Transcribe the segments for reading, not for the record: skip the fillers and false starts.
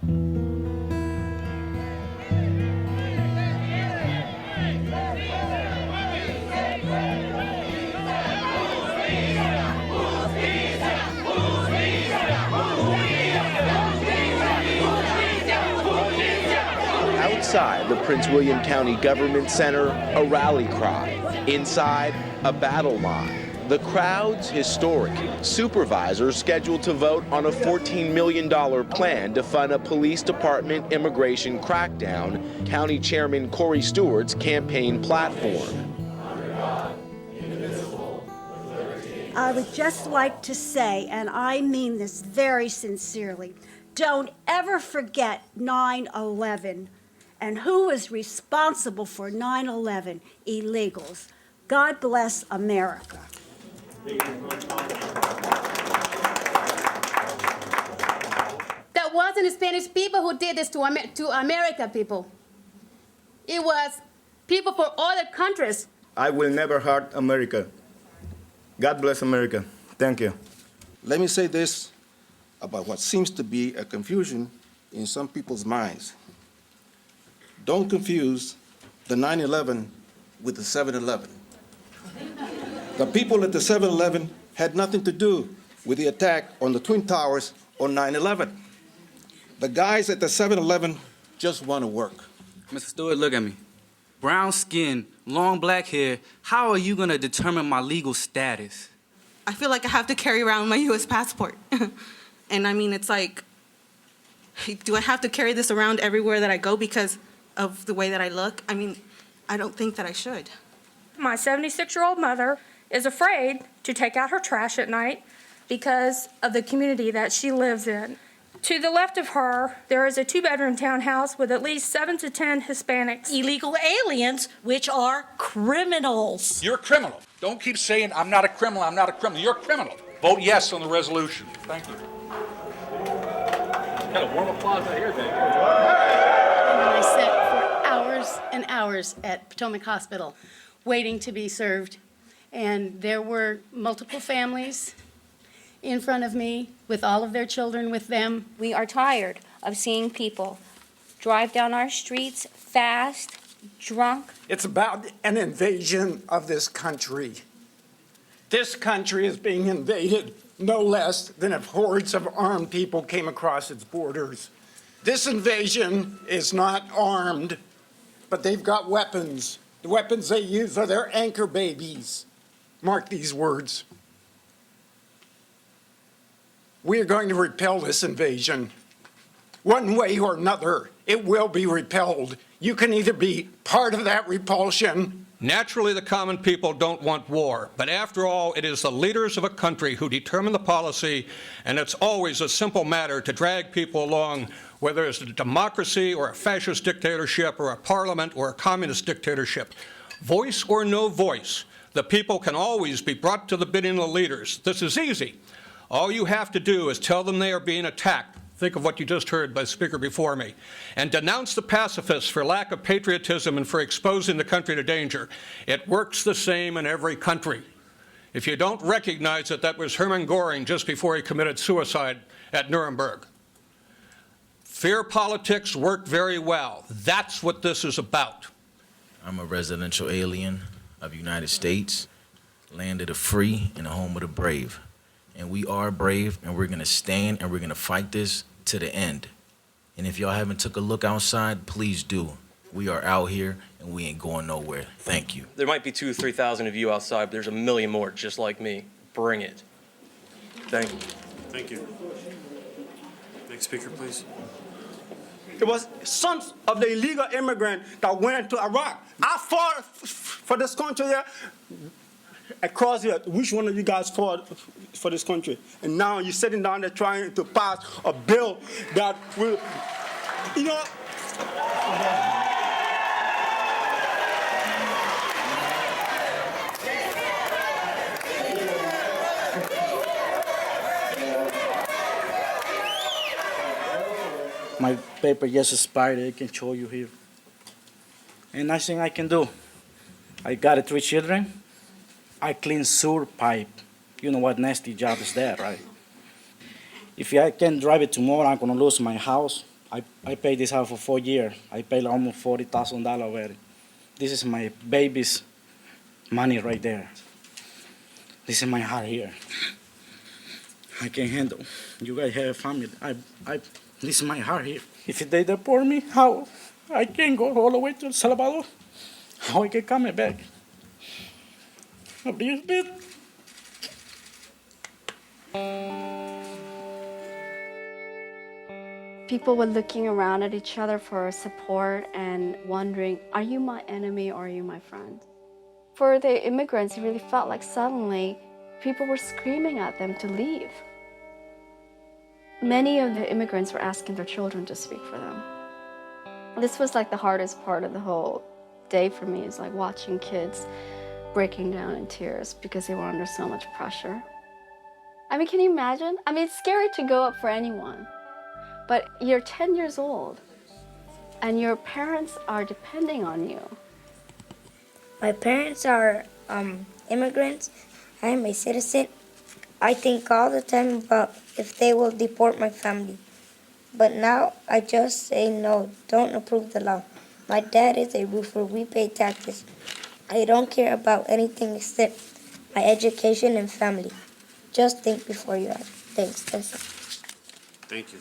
Outside the Prince William County Government Center, a rally cry. Inside, a battle line. The crowd's historic. Supervisors scheduled to vote on a $14 million plan to fund a police department immigration crackdown, County Chairman Corey Stewart's campaign platform. I would just like to say, and I mean this very sincerely, don't ever forget 9/11 and who was responsible for 9/11 illegals. God bless America. That wasn't Spanish people who did this to America people. It was people from other countries. I will never hurt America. God bless America. Thank you. Let me say this about what seems to be a confusion in some people's minds. Don't confuse the 9/11 with the 7/11. The people at the 7/11 had nothing to do with the attack on the Twin Towers on 9/11. The guys at the 7/11 just want to work. Mr. Stewart, look at me. Brown skin, long black hair, how are you gonna determine my legal status? I feel like I have to carry around my U.S. passport. And I mean, it's like, do I have to carry this around everywhere that I go because of the way that I look? I mean, I don't think that I should. My 76-year-old mother is afraid to take out her trash at night because of the community that she lives in. To the left of her, there is a 2-bedroom townhouse with at least 7 to 10 Hispanics. Illegal aliens, which are criminals. You're a criminal. Don't keep saying, I'm not a criminal, I'm not a criminal. You're a criminal. Vote yes on the resolution. Thank you. Got a warm applause out here, Dave. I sat for hours and hours at Potomac Hospital waiting to be served. And there were multiple families in front of me with all of their children with them. We are tired of seeing people drive down our streets fast, drunk. It's about an invasion of this country. This country is being invaded no less than if hordes of armed people came across its borders. This invasion is not armed, but they've got weapons. The weapons they use are their anchor babies. Mark these words. We are going to repel this invasion. One way or another, it will be repelled. You can either be part of that repulsion. Naturally, the common people don't want war, but after all, it is the leaders of a country who determine the policy, and it's always a simple matter to drag people along, whether it's a democracy or a fascist dictatorship or a parliament or a communist dictatorship. Voice or no voice, the people can always be brought to the bidding of the leaders. This is easy. All you have to do is tell them they are being attacked. Think of what you just heard by the speaker before me. And denounce the pacifists for lack of patriotism and for exposing the country to danger. It works the same in every country. If you don't recognize it, that was Hermann Göring just before he committed suicide at Nuremberg. Fear politics work very well. That's what this is about. I'm a residential alien of the United States, land of the free and the home of the brave. And we are brave, and we're gonna stand and we're gonna fight this to the end. And if y'all haven't took a look outside, please do. We are out here and we ain't going nowhere. Thank you. There might be 2,000 or 3,000 of you outside, but there's a million more just like me. Bring it. Thank you. Thank you. Next speaker, please. It was sons of the illegal immigrant that went to Iraq. I fought for this country here. Across here, which one of you guys fought for this country? And now you're sitting down there trying to pass a bill that will, you know. My paper just expired. I can show you here. And nothing I can do. I got 3 children. I clean sewer pipe. You know what nasty job is that, right? If I can drive it tomorrow, I'm gonna lose my house. I paid this house for 4 years. I paid almost $40,000 already. This is my baby's money right there. This is my heart here. I can't handle. You guys have a family. This is my heart here. If they deport me, how I can go all the way to El Salvador? How I can come back? Abuse it. People were looking around at each other for support and wondering, are you my enemy or are you my friend? For the immigrants, it really felt like suddenly people were screaming at them to leave. Many of the immigrants were asking their children to speak for them. This was like the hardest part of the whole day for me, is like watching kids breaking down in tears because they were under so much pressure. I mean, can you imagine? I mean, it's scary to go up for anyone, but you're 10 years old and your parents are depending on you. My parents are immigrants. I am a citizen. I think all the time about if they will deport my family. But now I just say no, don't approve the law. My dad is a roofer. We pay taxes. I don't care about anything except my education and family. Just think before you act. Thanks. That's it. Thank you.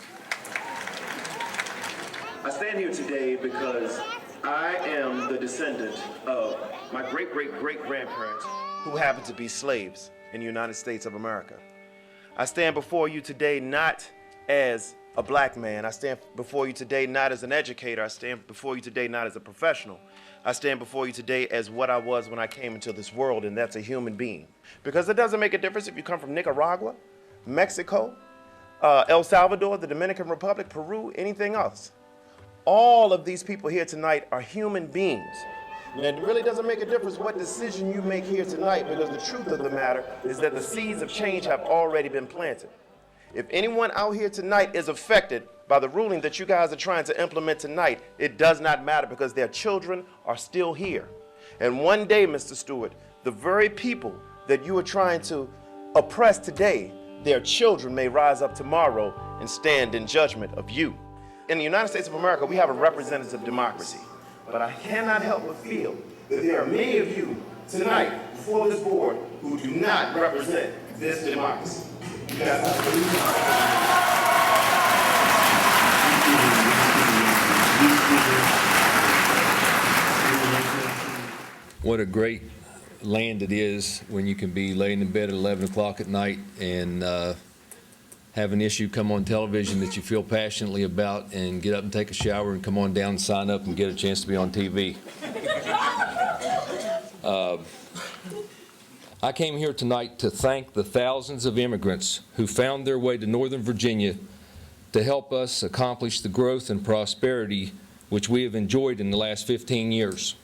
I stand here today because I am the descendant of my great-great-great-grandparents who happened to be slaves in the United States of America. I stand before you today not as a black man. I stand before you today not as an educator. I stand before you today not as a professional. I stand before you today as what I was when I came into this world, and that's a human being. Because it doesn't make a difference if you come from Nicaragua, Mexico, El Salvador, the Dominican Republic, Peru, anything else. All of these people here tonight are human beings. And it really doesn't make a difference what decision you make here tonight, because the truth of the matter is that the seeds of change have already been planted. If anyone out here tonight is affected by the ruling that you guys are trying to implement tonight, it does not matter, because their children are still here. And one day, Mr. Stewart, the very people that you are trying to oppress today, their children may rise up tomorrow and stand in judgment of you. In the United States of America, we have a representative democracy. But I cannot help but feel that there are many of you tonight before this board who do not represent this democracy. You guys have to What a great land it is when you can be laying in bed at 11 o'clock at night and have an issue come on television that you feel passionately about, and get up and take a shower and come on down and sign up and get a chance to be on TV. I came here tonight to thank the thousands of immigrants who found their way to Northern Virginia to help us accomplish the growth and prosperity which we have enjoyed in the last 15 years.